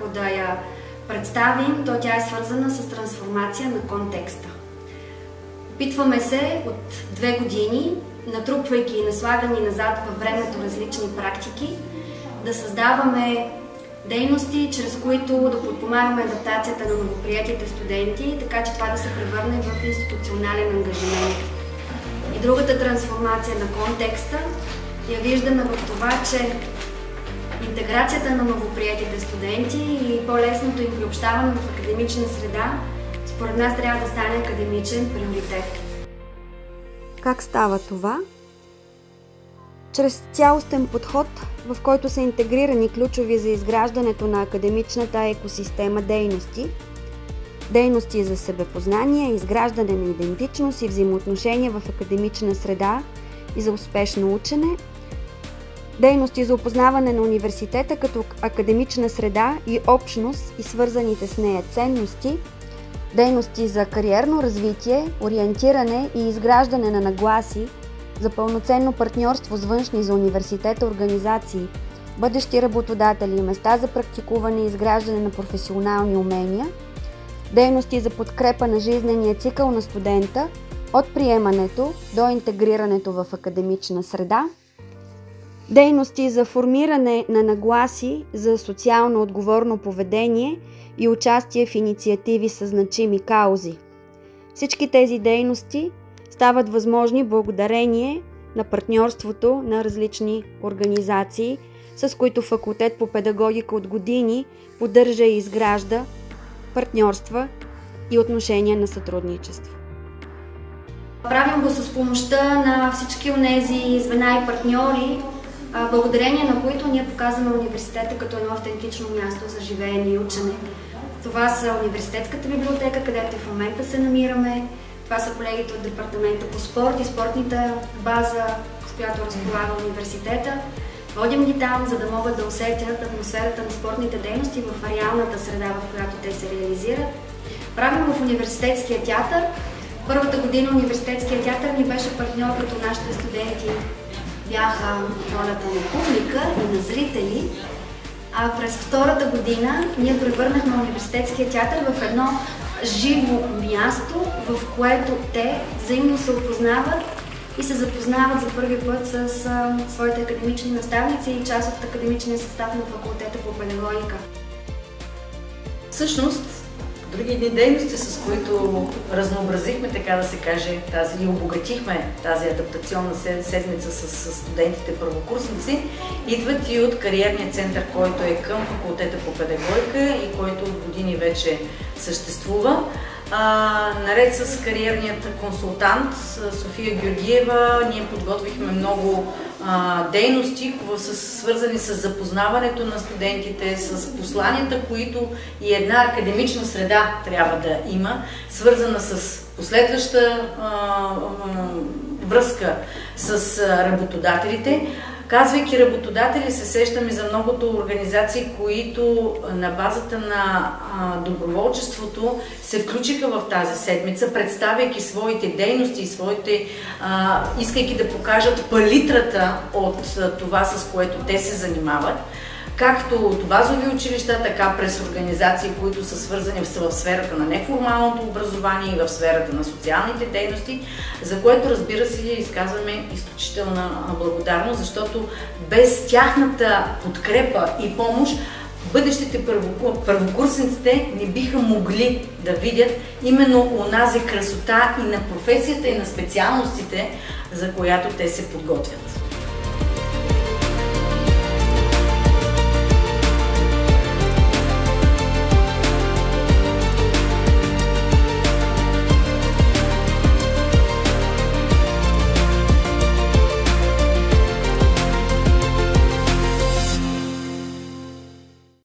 ако да я представим, то тя е свързана с трансформация на контекста. Опитваме се от 2 години, натрупвайки и наслагани назад във времето различни практики, да създаваме дейности, чрез които да подпомагаме адаптацията на новоприетите студенти, така че това да се превърне в институционален ангажимент. И другата трансформация на контекста я виждаме в това, че интеграцията на новоприетите студенти и по-лесното им приобщаване в академична среда, според нас трябва да стане академичен приоритет. Как става това? Чрез цялостен подход, в който са интегрирани ключови за изграждането на академичната екосистема дейности. Дейности за себепознание, изграждане на идентичност и взаимоотношения в академична среда и за успешно учене. Дейности за опознаване на университета като академична среда и общност и свързаните с нея ценности. Дейности за кариерно развитие, ориентиране и изграждане на нагласи за пълноценно партньорство с външни за университета организации, бъдещи работодатели, места за практикуване и изграждане на професионални умения. Дейности за подкрепа на жизнения цикъл на студента от приемането до интегрирането в академична среда. Дейности за формиране на нагласи за социално отговорно поведение и участие в инициативи със значими каузи. Всички тези дейности стават възможни благодарение на партньорството на различни организации, с които факултет по педагогика от години поддържа и изгражда партньорства и отношения на сътрудничество. Правим го с помощта на всички онези звена и партньори, благодарение на които ние показваме университета като едно автентично място за живеене и учене. Това са университетската библиотека, където в момента се намираме. Това са колегите от Департамента по спорт и спортната база, с която разполага университета. Водим ги там, за да могат да усетят атмосферата на спортните дейности в реалната среда, в която те се реализират. Правим го в университетския театър. Първата година университетския театър ни беше партньор, като нашите студенти бяха ролята на публика и на зрители. А през втората година ние превърнахме университетския театър в едно живо място, в което те взаимно се опознават и се запознават за първи път с своите академични наставници и част от академичния състав на факултета по педагогика. Всъщност, други едни дейности, с които разнообразихме, така да се каже, и обогатихме тази адаптационна седмица с студентите първокурсници, идват и от кариерния център, който е към факултета по педагогика и който от години вече съществува. Наред с кариерният консултант София Георгиева, ние подготвихме много дейности, свързани с запознаването на студентите, с посланията, които и една академична среда трябва да има, свързана с последваща връзка с работодателите. Казвайки работодатели, се сещаме за многото организации, които на базата на доброволчеството се включиха в тази седмица, представяйки своите дейности и искайки да покажат палитрата от това, с което те се занимават. Както от базови училища, така през организации, които са свързани в сферата на неформалното образование и в сферата на социалните дейности, за което, разбира се, изказваме изключителна благодарност, защото без тяхната подкрепа и помощ бъдещите първокурсниците не биха могли да видят именно онази красота и на професията, и на специалностите, за която те се подготвят.